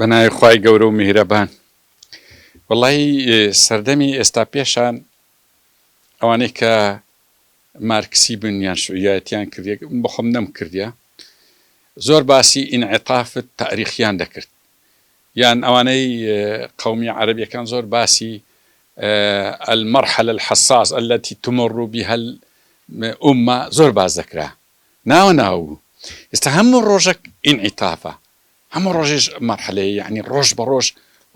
بەناوی خوای گەورە و میهرەبان. وەڵڵاهی سەردەمی ئێستا پێشان ئەوانەی کە مارکسی بوون یان شوعیەتیان کردێ بەخۆم نەم کردیە زۆر باسی ئینعیطافت تاریخیان دەکرد، یان ئەوانەی قەومی عەرەبیەکان زۆر باسی المرحلة الحساس التي تمر بها الأمة زۆر باز دەکرا ناو ئێستا هەموو ڕۆژێک ئینعیطافە، هەموو ڕۆژێش مەرحەلەیە، یعنی ڕۆژ بە ڕۆژ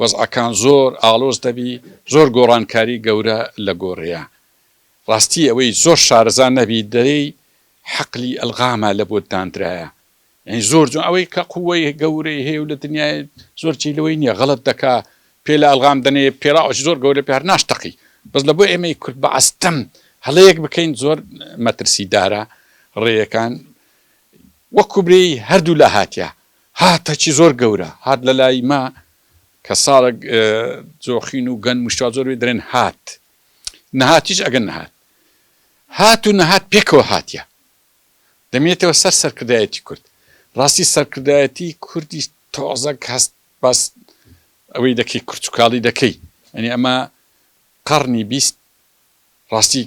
وەزعەکان زۆر ئاڵۆز دەبی، زۆر گۆڕانکاری گەورە لە گۆڕەیە. ڕاستی ئەوەی زۆر شارەزان نەبی دەرەی حەقلی ئەلغامە لە بۆ دانرایە، یعنی زۆر ئەوەی کە قووەی گەورەی هەیە و لە دنیای زۆر چیلەوەی نییە غەڵەت دەکا پێ لە ئەلغام دەنێ پێراوەش زۆر گەورە پێ هەر ناشتەقی، بەس لە بۆ ئێمەی کورد بە ئەستەم هەڵەیەک بکەین زۆر مەترسیدارە ڕێیەکان وەکو برێی هەردوو لە هاتیە هاتەچی زۆر گەورە هات لە لای ما کە ساڵێک جۆخین و گەن مشتا زۆر وێ دەرێن هات نەهاتیش ئەگەن نەهات هات و نەهات پێکەوە هاتیە دەمێتەوە سەر سەرکردایەتی کورد. ڕاستی سەرکردایەتی کوردی تۆزەک هەست باس ئەوەی دەکەی کورتچکاڵی دەکەی، ئەنی ئەمە قەرنی 20 ڕاستی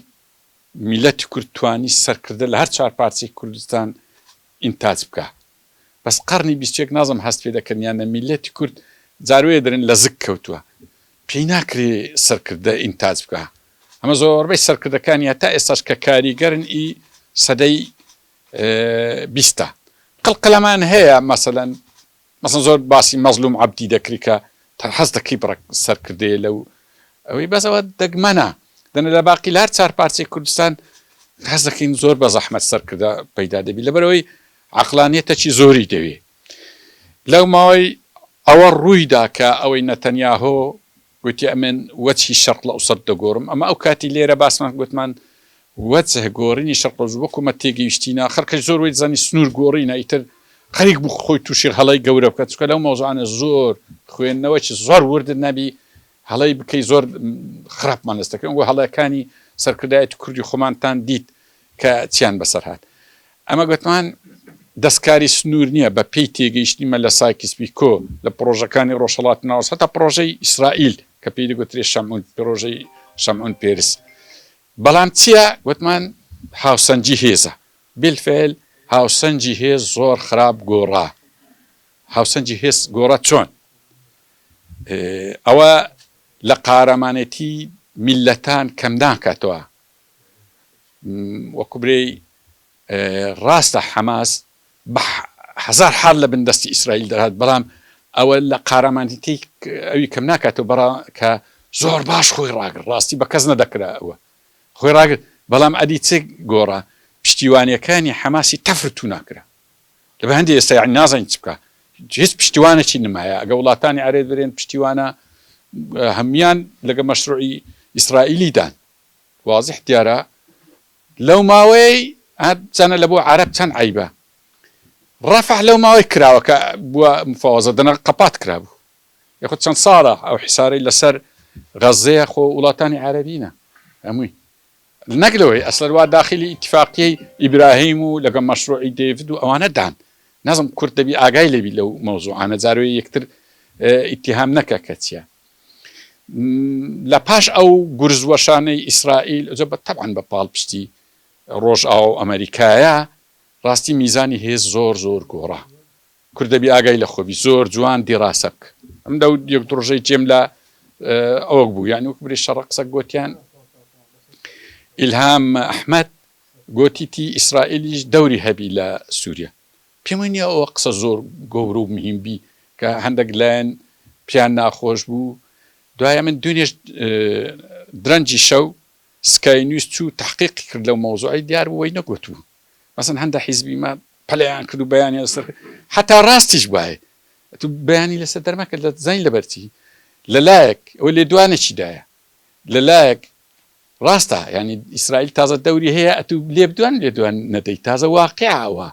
میلەتی کورد توانی سەرکردە لە هەر چار پارچەی کوردستان ئینتاج بکە، بەس قەرنی 21 نازم هەست پێ دەکەن یانە میلەتی کورد جاروێ دەرن لە زگ کەوتووە پێی ناکرێ سەرکردە ئینتاج بکە. ئەمە زۆربەی سەرکردەکانی هەتا ئێستاش کە کاریگەرن ئی سەدەی 20 قڵقلەمان هەیە، مەسەلەن زۆر باسی مەزلوم عەبدی دەکری کە هەست دەکەی بڕە سەرکردەیە لەو ئەوەی بەسەوە دەگمەنە دەنە لە باقی لە هەر چار پارچەی کوردستان هەست دەکەین زۆر بە زەحمەت سەرکردە پەیدا دەبی لەبەرەوەی عەقلانیەتێکی زۆری دەوێ. لەو ماوەی ئەوە ڕوویدا کە ئەوەی نەتەنیاهۆ گوتی ئەمن وەچی شەرق لە ئەوسەد دەگۆڕم، ئەمە ئەو کاتی لێرە باسمان گوتمان وەچە گۆڕینی شەرق وەکومە تێگەیشتینە خەرکەش زۆر وی زانی سنوور گۆڕینە ئیتر خەریک بوو خۆی تووشی هەڵەی گەورە بکات چکە لەو مەوزوعانە زۆر خوێندنەوەی زۆر وردت نەبی هەڵەی بکەی زۆر خراپمان دەست دەکەن و هەڵەکانی سەرکردایەتی کوردی خۆمانتان دیت کە چیان بەسەر هات. ئەمە گوتمان دەستکاری سنوور نییە بە پێی تێگەیشتیمە لە سایکسپیکۆ لە پرۆژەکانی ڕۆژهەڵات ناوەس هەتا پرۆژەی ئیسرائیل کە پێی دەگوترێ شەمعون پرۆژەی شەمعون پێرس، بەڵام چییە گوتمان هاوسەنجی هێزە بالفعل هاوسەنجی هێز زۆر خراپ گۆڕا. هاوسەنجی هێز گۆڕە چۆن؟ ئەوە لە قارەمانێتی میلەتان کەم ناکاتەوە، وەکو برێی ڕاستە حەماس بە هەزار حال لە بندەستی ئیسرائیل دەهات، بەڵام ئەوە لە قارەمانێتی ئەوی کەم ناکاتەوە بەڕا کە زۆر باش خۆی ڕاگرت، ڕاستی بە کەس نەدەکرا ئەوە خۆی ڕاگرت، بەڵام ئەدی چێک گۆڕە پشتیوانیەکانی حەماسی تەفرتو ناکرا لە بە هەندی ئێستا یعنی نازانین چ بکە هیچ پشتیوانێکی نمایە. ئەگە وڵاتانی عەرێت برێن پشتیوانە هەمیان لەگە مەشروعی ئیسرائیلیدان وازح دیارە. لەو ماوەی چەنە لە بۆ عەرەب چەند عەیبە ڕەفح لەو ماوەی کراوە کە بووە مفاوەزە دەنە قەپات کرابوو یاخود چەند ساڵە ئەو حیسارەی لەسەر غەزەیە خۆ وڵاتانی عەرەبینە هەمووی نەکلەوەی ئەسڵ وا داخلی ئیتفاقیەی ئیبراهیم و لەگە مەشروعی دێڤید و ئەوانە دان نازم کورد دەبی ئاگای لەبی لەو مەوزوعانە جاروێ یەکتر ئیتیهام نەکە کە چییە. لە پاش ئەو گورزوەشانەی ئیسرائیل تەبعاً بە پاڵپشتی ڕۆژ ئاو ئەمریکایە ڕاستی میزانی هێز زۆر زۆر گۆڕا کورد دەبی ئاگای لە خۆبی زۆر جوان دیڕاسە بکە. ئەم دەو یەک ڕۆژەی جێم لە ئەوە بوو یعنی وەکو برێ شەڕە قسە گوتیان ئیلهام ئەحمەد گۆتیتی ئیسرائیلیش دەوری هەبی لە سووریا پێم وایە ئەوە قسە زۆر گەورە و مهمبی کە هەندێک لایەن پیان ناخۆش بوو. دوایە من دوێنێش درەنجی شەو سکای نیوز چوو تحقیقی کرد لەو مەوزوعی دیار بووەی نەگوتوو مەسەن هەندە حیزبی ما پەلەیان کرد و بەیانی لەسەر حتا ڕاستیش وایە تو بەیانی لەسەر دەرمەکرد لە زەین لەبەرچی لەلایەک ئەوە لێدوانێکیدایە لەلایەک ڕاستە ینی ئیسرائیل تازە دەوری هەیە ئەتو لێبدوان لێدوان نەدەی تازە واقعەوە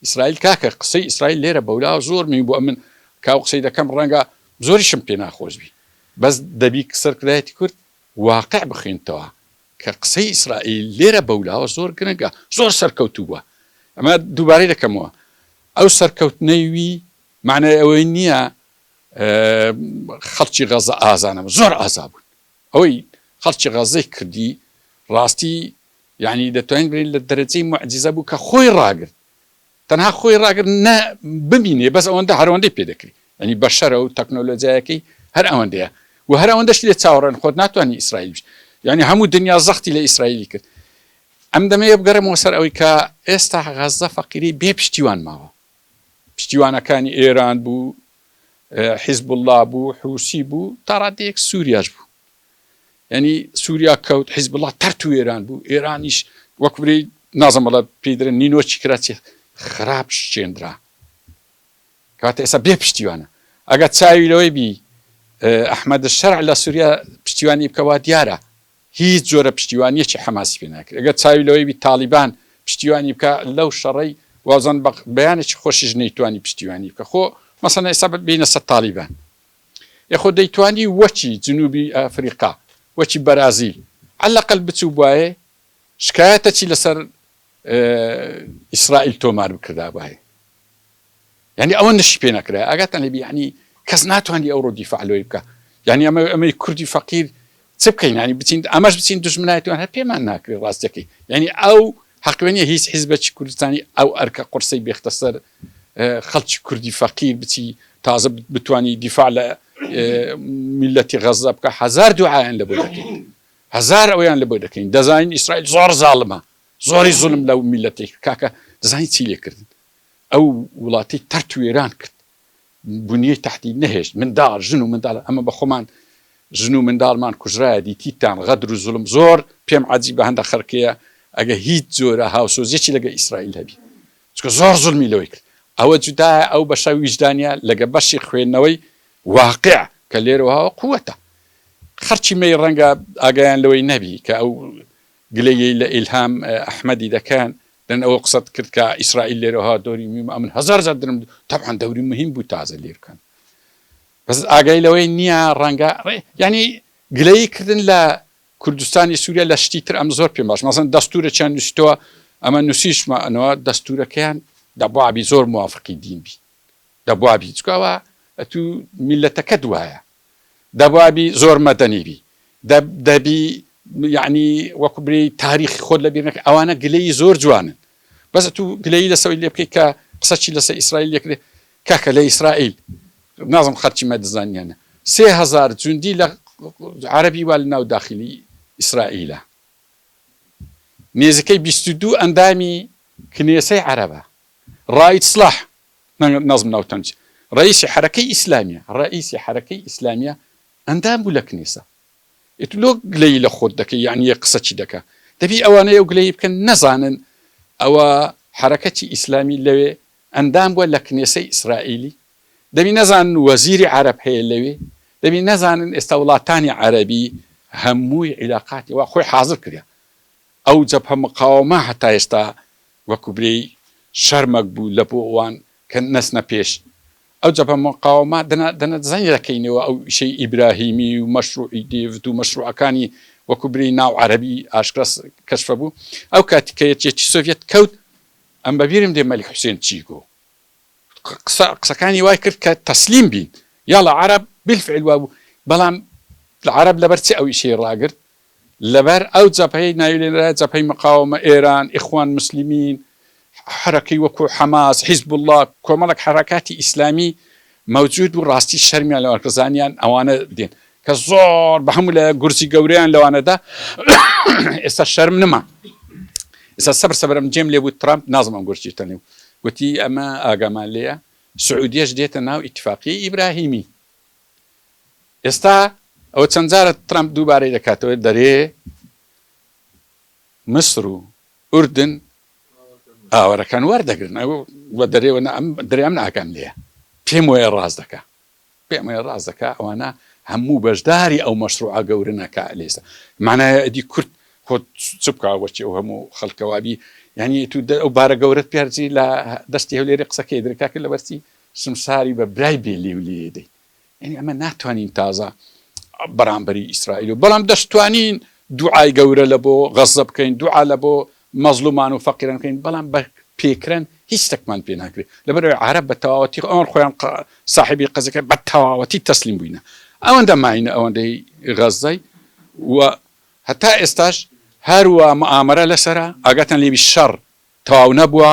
ئیسرائیل کاکە قسەی ئیسرائیل لێرە بەولاوە زۆر می بۆ من کاو قسەی دەکەم ڕەنگە زۆریشم پێ ناخۆش بی بەس دەبی سەرکردایەتی کورد واقع بخوێنتەوە کە قسەی ئیسرائیل لێرە بەولاوە زۆر گرنگە زۆر سەرکەوتوو بووە. ئەمە دووبارەی دەکەمەوە ئەو سەرکەوتنەی وی معنای ئەوەی نییە خەڵکی غەزە ئازانە زۆر ئازا بوون ئەوەی خەڵکی غەزەی کردی ڕاستی یعنی دەتوانین بێت لە دەرەجەی معجزە بوو کە خۆی ڕاگرت تەنها خۆی ڕاگرت ببینێ بەس ئەوەندە هەروەندەی پێ دەکری ینی بەشەرە و تەکنۆلۆجیایەکەی هەر ئەوەندەیە و هەر ئەوەندەش لێ چاوەڕێن خۆت ناتوانانی ئیسرائیل بش ینی هەموو دنیا زەختی لە ئیسرائیلی کرد ئەم دەمەیە بگەڕێمەوە سەر ئەوەی کە ئێستا غەزە فەقیری بێ پشتیوان ماوە پشتیوانەکانی ئێران بوو حیزب الله بوو حوسی بوو تا ڕادەیەک سووریاش بوو ینی سووریا کەوت حیزب الله تەرت و ئێران بوو ئێرانیش وەک بری نازم بەڵە پێدرن نینۆچی کراچێ خراپ شێندرا کاتە ئێستا بێ پشتیوانە ئەگە چاوی لەوەی بی ئەحمەد شەرع لە سووریا پشتیوانی بکەوە دیارە هیچ جۆرە پشتیوانیەکی حەماسی پێ ناکرێت ئەگە چاوی لەوەی بی تالیبان پشتیوانی بکە لەو شەڕەی وازان بەیانێکی خۆشیش نەیتوانی پشتیوانی بکە خۆ مەسەڵەن ئێستا بینە سەر تالیبان یخۆ دەیتوانی وەکی جنوبی ئەفریقا وەکی بەرازیل عەلەقەل بچوو بواە شکایەتەکی لەسەر ئیسرائیل تۆمار بکردا بواە یعنی ئەوە نشی پێ نەکرا ئاگاتان لێبی یعنی کەس ناتوانانی ئەوڕۆ دیفاع لەوەی بکە یعنی ئەمەی کوردی فەقیر چ بکەین ینی بچین ئەمەش بچین دوژمنایەتوان هەر پێمان ناکرێت ڕاستەکەی یعنی ئەو حەقوێنیە هیچ حیزبەکی کوردستانی ئەو ئەرکە قورسەی بێختە سەر خەڵکی کوردی فەقیر بچی تازە بتوانی دیفاع لە میلەتی غەزە بکە هەزار دوعایان لە بۆ دەکەین هەزار ئەویان لە بۆ دەکەین دەزانین ئیسرائیل زۆر زاڵمە زۆری زوڵم لەو میلەتی کاکە دەزانین چی لێکردن ئەو وڵاتی تەرت و ئێران کرد بنیەی تەحتی نەهێشت منداڵ ژن و منداڵ ئەمە بە خۆمان ژن و منداڵمان کوژرایە دیتیتان غەدر و زوڵم زۆر پێم عەجیبە هەندە خەرکەیە ئەگە هیچ جۆرە هاوسۆزیەکی لەگە ئیسرائیل هەبی چکە زۆر زوڵمی لەوەی کرد ئەوە جودایە ئەو بەشە ویجدانیە لەگە بەشی خوێندنەوەی واقع کە لێرەوەها قووەتە خەرچی مەی ڕەنگە ئاگایان لەوەی نەبی کە ئەو گلەیەی لە ئیلهام ئەحمەدی دەکەن لەن ئەوە قسەت کرد کە ئیسرائیل لێرەوەها دۆری ئەمن هەزار زار درم طبعاً دەوری مهم بوو تازە لێرکەن بەس ئاگای لەوەی نییە ڕەنگە ینی گلەیی کردن لە کوردستانی سووریا لە شتی تر ئەم زۆر پێم باش مەسەڵەن دەستورێکیان نووسیتەوە ئەمە نووسیشمانەوە دەستورەکەیان دەبوابی زۆر موافقی دین بی دەبوابی چکەوە ئەتو میلەتەکە دوایە دەبوابی زۆر مەدەنی بی دەبی یعنی وەکو بری تاریخی خۆت لەبیر نەکە ئەوانە گلەی زۆر جوانن بەس تو گلەی لەسەوەی لێ بکەیت کە قسەچی لەسەر ئیسرائیل لێکرێ کاکە لە ئیسرائیل نازم خەرچی مەدەزانیانە 3000 جوندی لە عەرەبی وا لە ناو داخلی ئیسرائیلە نێزەکەی 22 ئەندامی کنێسەی عەرەبە ڕائید سلاح نازم ناوتەنج ڕئیسی حرەکەی ئیسلامیە ڕئیسی حرەکەی ئیسلامیە ئەندام بوو لە کنێسە ئێتلۆ گلەی لە خۆت دەکەی یعنی قسەچی دەکە دەبی ئەوانەیە و گلەی بکەن نەزانن ئەوە حرەکەتی ئیسلامی لەوێ ئەندام بووە لە کنێسەی ئیسرائیلی دەبی نەزانن وەزیری عەرەب هەیە لەوێ دەبی نەزانن ئێستا وڵاتانی عەرەبی هەمووی عیلاقاتی وا خۆی حاضر کردە ئەو جەبهە مقاومە هەتا ئێستا وەکو بری شەرمەک بوو لە بۆ ئەوان کە نەسنە پێش ئەو جەبهە مقاومە دەنە زەنگ دەکەینەوە ئەو ئیشەی ئیبراهیمی و مەشروعی دێڤد و مەشروعەکانی وەکو بری ناو عەرەبی ئاشکرا کەشفە بوو ئەو کاتیکە یەکێکی سۆڤێت کەوت ئەم بەبیرم دێ مەلیک حوسێن چی گۆ قسەکانی وای کرد کە تەسلیم بین یاڵە عەرەب بالفعل وابوو بەڵام عەرەب لەبەر چی ئەو ئیشەی ڕاگرت لەبەر ئەو جەبهەی ناویلێنرا جەبهەی مقاومە ئێران ئیخوان مسلمین حرەکەی وەکو حەماس حیزب الله کۆمەڵک حرەکاتی ئیسلامی مەوجود بوو ڕاستی شەرمیان لەوە زانیان ئەوانە دێن کە زۆر بە هەموو لە گورسی گەورەیان لەوانەدا ئێستا شەرم نما ئێستا سەبرم جێم لێ بوو ترامپ نازم ئەم گورچیتە لێو وتی ئەمە ئاگامان لێیە سعودیەش دێتە ناو ئیتفاقی ئیبراهیمی ئێستا ئەوە چەند جارە ترامپ دووبارەی دەکاتەوە دەرێ مصر و ئوردن ئاوەرەکان وەردەگرن وە دەرێوە دەرێم ناکەم لێە پێم وەیە ڕاز دەکە پێم وەیە ڕاز دەکە ئەوانە هەموو بەشداری ئەو مەشروعە گەورە نەکە لێستا معنایە ئەدی کورد خۆت چ بکوەچی ئەو هەموو خەڵکەوابی یعنی تو ئەو بارە گەورەت پێرجی لە دەستی هەولێری قسەکەی درکاکە لە بەرسی سمساری بە برای بێلی و لێدەی یعنی ئەمە ناتوانین تازە بەرامبەری ئیسرائیل و بەڵام دەشتوانین دوعای گەورە لە بۆ غەزە بکەین دوعا لە بۆ مەزلومان و فەقیران بکەین بەڵام بە پێکرێن هیچ شتێکمان پێ ناکرێت لەبەرەوەی عەرەب بە تەواوەتی ئەوان خۆیان صاحبی قەزەکە بە تەواوەتی تەسلیم بووینە ئەوەندە ماینە ئەوەندەی غەزەی و هەتا ئێستاش هەروە مؤامرە لەسەرە ئاگاتان لێوی شەڕ تەواو نەبووە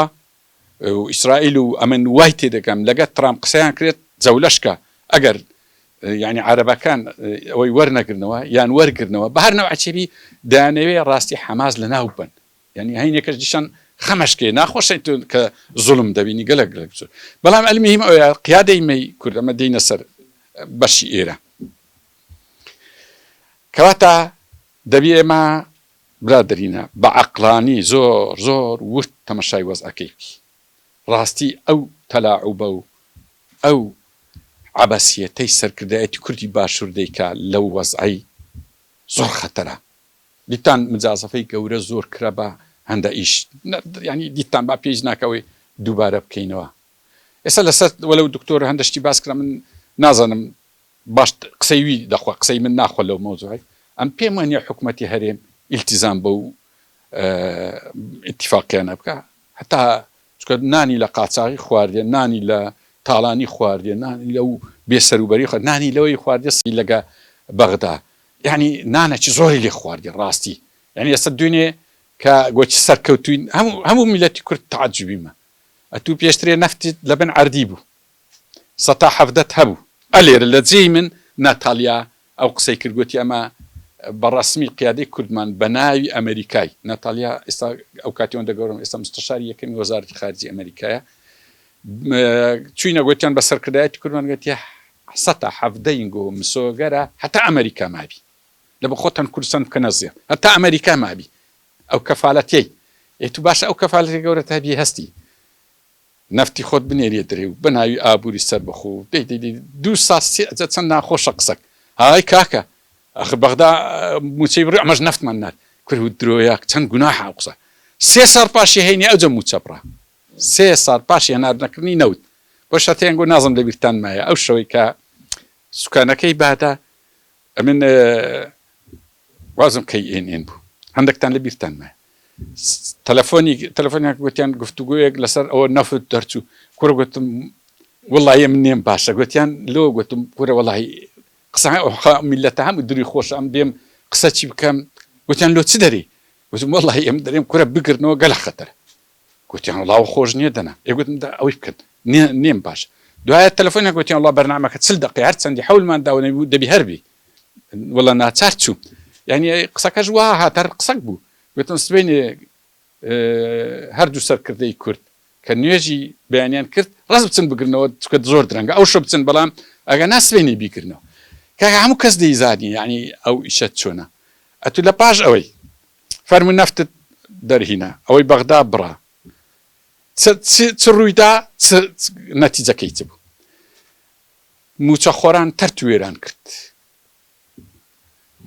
و ئیسرائیل و ئەمن وای تێدەکەم لەگەڵ ترامپ قسەیان کرێت جەولەشکە ئەگەر يعني عربەکان ئەوەی وەرنەگرنەوە یان وەرگرنەوە بە هەر نەوعچێبی دەیانەوێ ڕاستی حەماس لەناو بن یعنی هەینێکەش دیشان خەمەشکێ ناخۆشێت کە زوڵم دەبینی گەلک بەڵام ئەلمیهم ئەوە قیادەی مەی کورد ئەمە دێینە سەر بەشی ئێرە کەواتە دەبی ئێمە برادرینە بە عەقڵانی زۆر زۆر ورد تەمەشای وەزعەکەی ڕاستی ئەو تەلاعوبە و ئەو عبەسیەتەی سەرکردایەتی کوردی باشوور دەیکا لەو وەزعەی زۆر خەتەرە دیتان مجازەفەی گەورە زۆر کرا بە هەندە ئیش ینی دیتان با پێیز ناکەوەی دووبارە بکەینەوە ئێستا لەسەر وەلەو دکتۆر هەندەشتی باس کرا من نازانم باش قسەیوی دەخوا قسەی من ناخۆ لەو مۆزوعی ئەم پێم وانە حکوومەتی هەرێم ئیلتیزام بە و ئیتیفاقیانە بکە هەتا چکە نانی لە قاچاغی خواردێ نانی لە تاڵانی خواردێ نانی لەو بێسەروبەری خواردێ نانی لەوەی خواردێ لەگە بەغدا یعنی نانەکی زۆری لێ خواردێ ڕاستی یعنی ئێستا دوێنێ کە گۆچی سەرکەوتوین هەموو میلەتی کورد تعجبیمە ئەتوو پێشترێ نەفتی لەبن عەردی بوو 170 هەبوو ئەلێرە لە جێی من ناتالیا ئەو قسەی کردگوتی ئەمە بەڕسمی قیادەی کوردمان بە ناوی ئەمریکای ناتالیا ئێستا ئەو کاتیۆن دەگەورم ئێستا مستەشاری یەکەمی وەزارەتی خارجی ئەمریکایە چوینە گوتیان بە سەرکردایەتی کوردمان گوتیە 170 گۆ مسۆگەرە هەتا ئەمریکا مابی لە بە خۆتان کوردستان بکەنە زێر هەتا ئەمریکا مابی ئەو کەفالەتەی ئێتو باشە ئەو کەفالەتی گەورە تابی هەستی نفتی خۆت بنێریە درێ و بە ناوی ئابووری سەر بەخۆ دو ساسی چەند ناخۆشە قسەک های کاکە ئەخ بەغدا موچەی بڕی ئەمەش نەفتمان نات کورد و درۆیە چەند گوناحە ئەو قسە 3 ساڵ پاشی هەینی ئەوجە موچە بڕا 3 ساڵ پاشی هەناردنەکردنی نەوت بۆ شەتیان گۆ نازم لەبیرتان مایە ئەو شەوەی کە سوکانەکەی بادا ئەمن وازم کەی ئێن بوو هەندێکتان لەبیرتان مایە تەلەفۆنیان گوتیان گفتوگویەک لەسەر ئەوە نەفت دەرچوو کوڕ گوتم وڵی من نێم باشە گوتیان لۆ گوتم کوڕە وڵی قسە میلەتە هەموو دووری خۆش ئەم بێم قسە چی بکەم گوتیان لۆ چ دەری گوتم وڵی ئەم دەرێم کوڕە بگرنەوە گەلە خەتەرە گوتیان وڵاو خۆش نییە دەنا ئێگوتم ئەوەی بکەن نێم باش دوایە تەلەفۆنیان گوتیان وڵا بەرنامەکە 40 دقیقە هەر چەندی حەولمان داوەنەی بوو دەبی هەربی وڵا ناچار چوو یعنی قسەکەش وا هاتەر قسەک بوو گوتم سبەینێ هەردوو سەرکردەی کورد کە نوێژی بەیانیان کرد ڕاست بچن بگرنەوە چکە زۆر درەنگە ئەو شە بچن بەڵام ئەگە ناسبێنی بیکردنەوە کاکە هەموو کەس دەیزانی یعنی ئەو ئیشەت چۆنە ئەتو لە پاش ئەوەی فەرمو نەفتت دەرهینە ئەوەی بەغدا بڕا چ ڕوویدا نەتیجەکەی چ بوو موچە خۆران تەرت وێران کرد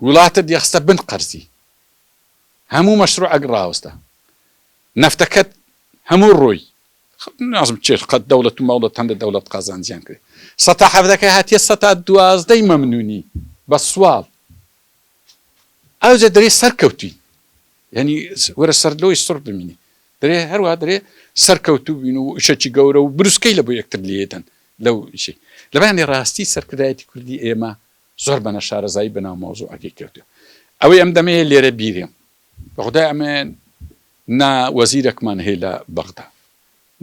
وڵاتت یەخستە بن قەرزی هەموو مەشروعەک ڕاوەستە نەفتەکەت هەموو ڕۆی نازم چێت قەت دەوڵەت و مەوڵەت هەندە دەوڵەت قازانجیان کرد 170 هاتیە 112 مەمنونی بە سوال ئەوجە دەرێ سەرکەوتوی یعنی وەرە سەرلۆی سڕ ببینی دەرێ هەروە دەرێ سەرکەوتو بین و شەکی گەورە و بروسکەی لە بۆ یەکتر لێتن لەو ئیشەی لەبانی ڕاستی سەرکردایەتی کوردی ئێمە زۆر بەنە شارەزایی بەناو مۆزوعەکەی کردووە ئەوەی ئەم دەمەیە لێرە بیرێم بەخدای ئەمێن نا وەزیرێکمان هەیە لە بەغدا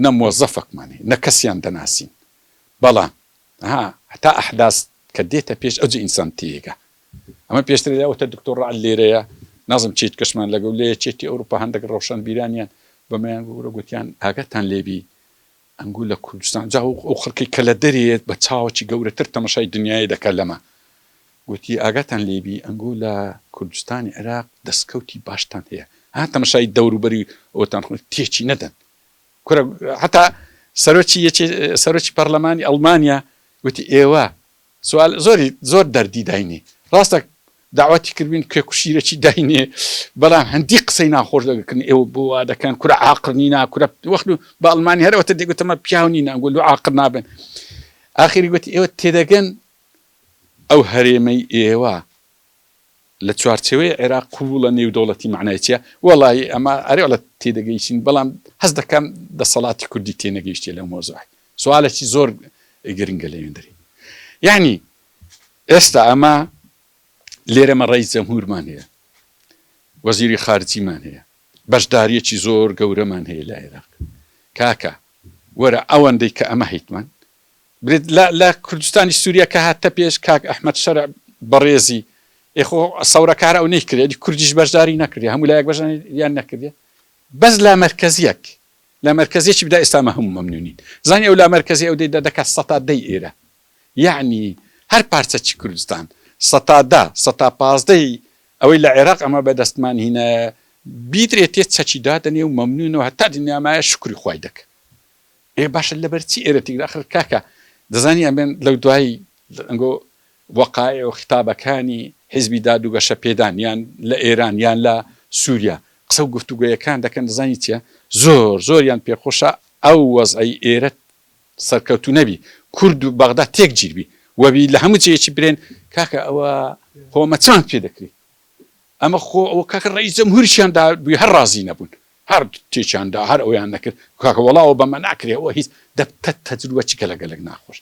نە موەزەفێکمان هەیە نە کەسیان دەناسین بەڵام هەتا ئەحداس کە دێتە پێش ئەوجە ئینسان تێگە ئەمە پێشتر لەوتە دکتۆر ڕەعەل لێرەیە نازم چیت کەشمان لەگەڵ لێ چێتی ئەوروپا هەندێک ڕۆشن بیرانیان بەمەیان گەورە گوتیان ئاگەتان لێبی ئەنگوو لە کوردستان جا ئەو خەڵکی کە لە دەرێت بە چاوەکی گەورەتر تەمەشای دنیای دەکات لەمە گوتی ئاگاتان لێبی ئەنگوو لە کوردستانی عێراق دەستکەوتی باشتان هەیە تەمەشای دەوروبەری ئەوتان تێکی نەدەن کورە هەتا سەرۆکی پەرلەمانی ئەڵمانیا گوتی ئێوە سوال زۆر دەردی داینێ ڕاستە داواتی کردبین کێکوشیرەکی داینێ بەڵام هەندی قسەی ناخۆش دەگەکردن ئێوە بۆ وا دەکەن کورە عاقڵنی نا کورە وەخت بە ئەڵمانی هەرەوەتە دێگوتەمە پیاونی ناگوڵ و عاقڵ نابن ئاخری گوتی ئێوە تێدەگەن ئەو هەرێمەی ئێوە لە چوارچێوەی عێراق قوبوڵە نێودەوڵەتی معنایەتە وەڵی ئەمە ئەرێڵە تێدەگەیشین بەڵام هەز دەکەم دەسەڵاتی کوردی تێنەگەیشتێ لەو مۆزوعی سوالێکی زۆر گرنگە لەوێندەری یعنی ئێستا ئەمە لێرەمە ڕئیس جەمهورمان هەیە وەزیری خارجیمان هەیە بەشداریەکی زۆر گەورەمان هەیە لە عێراق کاکە وەرە ئەوەندەی کە ئەمە هیتمان برێت لە کوردستانی سووریا کە هاتە پێش کاک ئەحمەد شەرع بەڕێزی ئێخۆ سەورەکارە ئەو نەیکردی کوردیش بەشداری نەکردی هەموو لایەک بەژیان نەکردی بەس لا مەرکەزیەک لە مەرکەزیەکی بدا ئێستامە هەموو مەمنونین زانی ئەو لا مەرکەزی ئەو دەی دەکات سەتا دەی ئێرە یعنی هەر پارچەکی کوردستان سەتا 15 ئەوەی لە عێراق ئەمە بەدەستمان هینە بیدرێت تێت چەکی دادنێ و مەمنونەوە هەتا دنیامایە شکری خوای دەکە باشە لەبەرچی ئێرەتی ئاخر کاکە دەزانی ئەمێن لەو دوایی ئەنگۆ وەقایع و خیتابەکانی حیزبی دادوگەشە پێدان یان لە ئێران یان لە سووریا قسە و گفتوگویەکان دەکەن دەزانی چیە زۆریان پێخۆشە ئەو وەزعی ئێرە سەرکەوتو نەبی کورد و بەغدا تێک گیربی وەبی لە هەموو جێیەکی برێن کاکە ئەوە خۆمە چۆن پێ دەکری ئەمە خۆ ئەوە کاکە ڕئیس جەمهوریشیاندا بووی هەر ڕازی نەبوون هەر تێکیاندا هەر ئەویان نەکرد کاکە وەڵاوە بەمە ناکرێ ئەوە هیچ دەبتە تەجروبەی گەلەگەلێک ناخۆش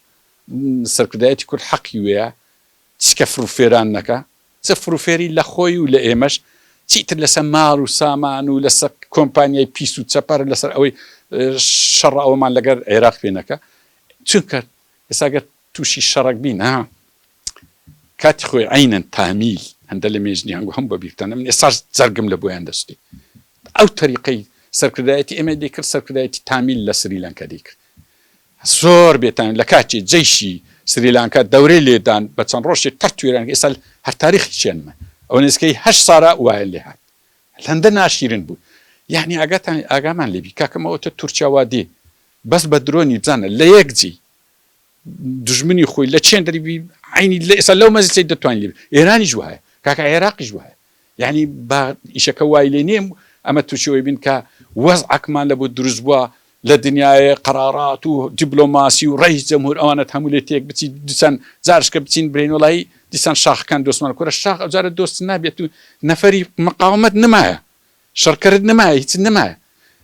سەرکردایەتی کورد حەقی وەیە چکە فروفێران نەکە چە فروفێری لە خۆی و لە ئێمەش چیتر لەسەر ماڵ و سامان و لەسەر کۆمپانیای پیس و چەپەر لەسەر ئەوەی شەڕ ئەومان لەگەر عێراق پێنەکە چونکە ئێستاگەر تووشی شەڕک بین کاتی خۆی عینەن تامیل هەندە لە مێژنیان هەم بەبیرتانە من ئێستاش جەرگم لە بۆیان دەستی ئەو تەریقەی سەرکردایەتی ئێمە دەیکرد سەرکردایەتی تامیل لە سریلانکا دەیکرد زۆر بێتان لە کاتی جەیشی سریلانکا دەورەی لێدان بە چەند ڕۆژێک تەرتوێران ئێستا هەر تاریخی چێنمە ئەو نزکەی 8 ساڵە وایە لێ هات هەندە ناشیرن بوو یعنی ئاگامان لێبی کاکەمەوەتە تورکیا دێ بەس بە درۆنی بزانە لە یەکجی دژمنی خۆی لە چێن دەریبی عینی لە ئێستا لەو مەزی دەتوانین لێ ئێرانیش وایە کاکە عێراقیش وایە یعنی با ئیشەکە وای لێ نێم ئەمە تووشەوەی بین کە وەزعەکمان لە بۆ دروست بووە لە دنیای قرارات و دیبلۆماسی و ڕئیس جەمهور ئەوانە هەموو لێ تێک بچین دیسان زارشکە بچین برین وڵایی دیسان شاخەکان دۆستمان کورە شاخ ئەوجارە دۆست نابێت و نەفەری مقاومەت نمایە شەڕکرد نمایە هیچ نمایە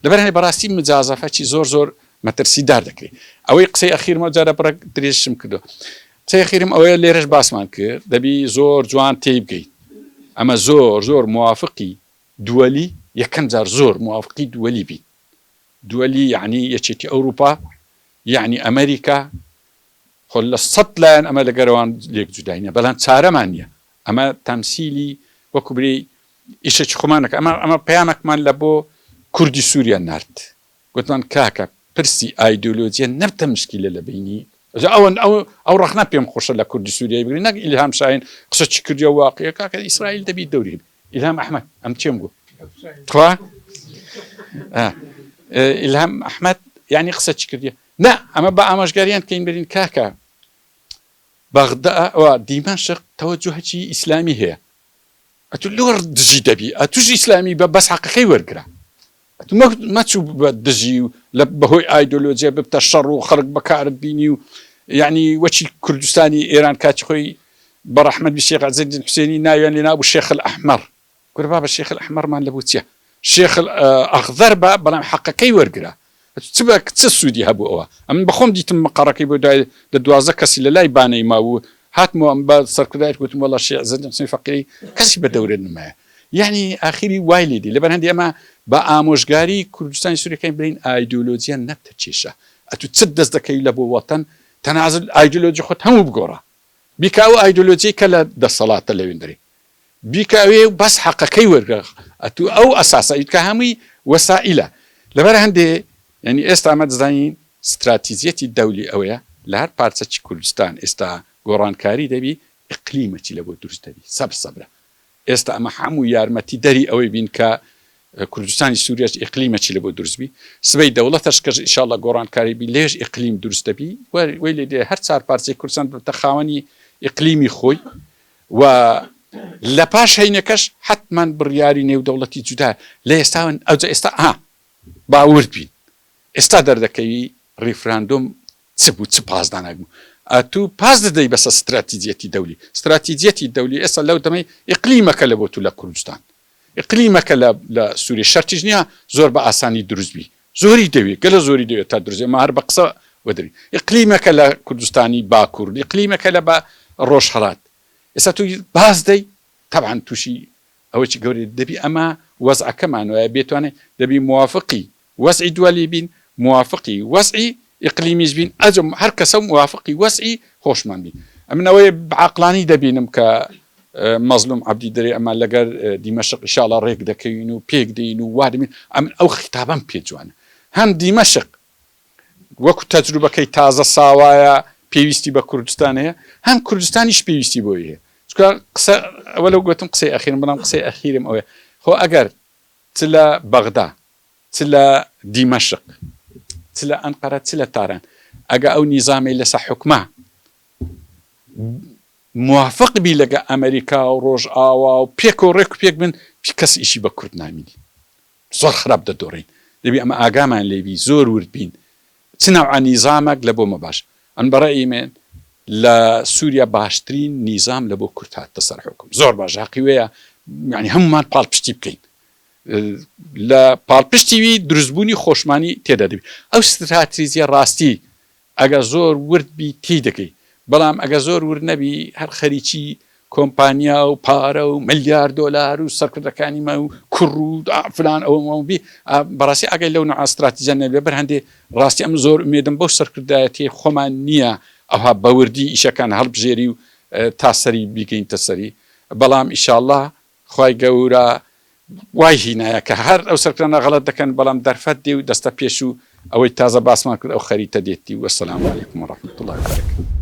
لەبەر هەیە بەڕاستی مجازافەتی زۆر مەترسیدار دەکرێت ئەوەی قسەی ئەخیرمە جارە بڕە درێژم کردو قسەی ئەخیرم ئەوەیە لێرەش باسمان کرد دەبی زۆر جوان تێی بگەیت ئەمە زۆر موافقی دووەلی یەکەم جار زۆر موافقی دووەلی بین دووەلی یعنی یەکێتی ئەوروپا یعنی ئەمریکا خۆ لە 100 لایەن ئەمە لەگەرەوان لێک جوداینە بەڵام چارەمان نییە ئەمە تەمسیلی وەکو بری ئیشێکی خۆمانەکە ئەمە پەیامێکمان لە بۆ کوردی سووریا نارد گوتمان کاکە پرسی ئایدۆلۆجیە نەبتە مشکیلە لە بینی ئەو ڕەخنە پێم خۆشە لە کوردی سووریای بگرین نەک ئیلهام شاهین قسەی کردی و واقعیە کاکە ئیسرائیل دەبی دەوری ئیلهام ئەحمەد ئەم چێم گوت خوا ئیلهام ئەحمەد یعنی قسە چی کردی نه ئەمە بە ئاماژگاریان کەین برین کاکە بەغدا دیمەشق تەوەجوهەکی ئیسلامی هەیە ئەتو لۆر دژی دەبی ئەتوش ئیسلامی بە بەس حەقەکەی وەرگرا مەچوو بە دژی و لە بەهۆی ئایدۆلۆجیە ببتە شەڕ و خەڵک بەکارت بینی و یعنی وەچی کوردستانی ئێران کاتی خۆی بەڕەحمەت شێخ عەزیزالدین حوسێنی ناویان لێ نابوو شێخ الئەحمەر کورە بابە شێخ الئەحمەرمان لەبوو چییە شێخ ئەخضەر بە بەڵام حەقەکەی وەرگرا چ سوودی هەبوو ئەوە ئەم بەخۆم دیتم مەقەڕەکەی بۆ دوای لە 12 کەسی لە لای بانەی ماوو هاتمەوە ئەم بە سەرکردایەت گوتم وەڵا شێخ عەزیزالدین حوسێنی فەقیری کەسی بە دەورە نمایە یعنی ئاخری وای لێدی لەبەر هەندی ئەمە بە ئامۆژگاری کوردستانی سووریەکەی برین ئایدۆلۆجیە نەبتە کێشە ئەتو چ دەست دەکەی لە بۆ وەتەن تەنازل ئایدۆلۆجی خۆت هەموو بگۆڕە بیکاو ئایدۆلۆجی کە لە دەسەڵاتە لەوێندەری بیکاوێ بەس حەقەکەی وەرگە ئەتو ئەو ئەساسە کە هەمووی وەسائلە لەبەر هەندێ ینی ئێستا ئەمە دەزانین استراتیزیەتی دەولی ئەوەیە لە هەر پارچەکی کوردستان ئێستا گۆڕانکاری دەبی ئیقلیمەکی لە بۆ دروست دەبی سەبرە ئێستا ئەمە هەموو یارمەتی دەری ئەوەی بین کە کوردستانی سووریاش ئیقلیمەکی لە بۆ دروستبی سبەی دەوڵەتەش کە ئینشاءالله گۆڕانکاری بی لێژ ئیقلیم دروست دەبی وەی لێ هەر چار پارچەی کوردستان بتە خاوەنی ئیقلیمی خۆی و لە پاش هەینەکەش حتمان بڕیاری نێودەوڵەتی جودا لە ئێستاون ئەوجا ئێستا باور بین ئێستا دەردەکەوی ڕیفراندۆم چ بوو چ پازدانە بوو ئەتوو پاس دەدەی بەسە استراتیجەتی دەولی استراتیجەتی دەولی ئێستا لەو دەمەی ئیقلیمەکە لە بۆ تو لە کوردستان ئیقلیمەکە لە سووری شەرتیش نییە زۆر بە ئاسانی دروستبی زۆری دەوێت گەلە زۆری دەوێت تا دروست ما هەر بە قسە وەدەری ئیقلیمەکە لە کوردستانی باکوور ئیقلیمەکە لە بە ڕۆژهەڵات ئێستا تو باز دەی طبعا تووشی ئەوەی گەورەی دەبی ئەمە وەزعەکەمانەوە بێتوانێت دەبی موافقی وەزعی دووەلی بین موافقی وەزعی ئیقلیمیش بین ئەجم هەر کەسە موافقی وەزعی خۆشمان بین ئەمنەوەی بعقلانی دەبینم کە مەزلوم عەبدی دەرێ ئەمە لەگەر دیمەشق ئینشاءڵڵا ڕێک دەکەین و پێک دەین و وادەمین ئەو خیتابەم پێ جوانە هەم دیمەشق وەکو تەجروبەکەی تازە ساوایە پێویستی بە کوردستان هەیە هەم کوردستانیش پێویستی بۆی هەیە چکە قسە ئەوە لەو گوتم قسەی ئەخیرم بەڵام قسەی ئەخیرم ئەوەیە خۆ ئەگەر چ لە بەغدا چ لە دیمەشق چ لە ئەنقەرە چ لە تاران ئەگە ئەو نیزامی لەسە حکومە موافق بی لەگە ئەمریکا و ڕۆژ ئاوا و پێک و ڕێک و پێک بن کەس ئیشی بە کورد نامینی زۆر خراپ دەدۆڕین دەبی ئەمە ئاگامان لێبی زۆر ورد بین چ نەوعە نیزامێک لە بۆ مەباش ئەن بەڕێی من لە سووریا باشترین نیزام لە بۆ کورد هاتە سەر حکم زۆر باش حەقیوەیە یعنی هەمومان پاڵپشتی بکەین لە پاڵپشتیوی دروستبوونی خۆشمانی تێدا دەبی ئەو استراتیژیە ڕاستی ئەگە زۆر ورد بی تی دەکەی بەڵام ئەگە زۆر ورد نەبی هەر خەریکی کۆمپانیا و پارە و ملیار دۆلار و سەرکردەکانی مە و کوڕ و فلان ئەوە بی بەڕاستی ئەگەی لەو نوع استراتیژە نەبێ بەر هەندێ ڕاستی ئەم زۆر ئومێدم بەو سەرکردایەتی خۆمان نییە ئەوها بەوردی ئیشەکان هەڵبژێری و تاسەری بیکەینتە سەری بەڵام ئیشاءڵڵا خوای گەورە وای هینایە کە هەر ئەو سەرکردانە غەڵەت دەکەن بەڵام دەرفەت دێ و دەستە پێش و ئەوەی تازە باسمان کرد ئەو خەریتە دێتی وەسەلام عەلەیکوم وەڕەحمەتوڵڵاهی وبەرەکاتوه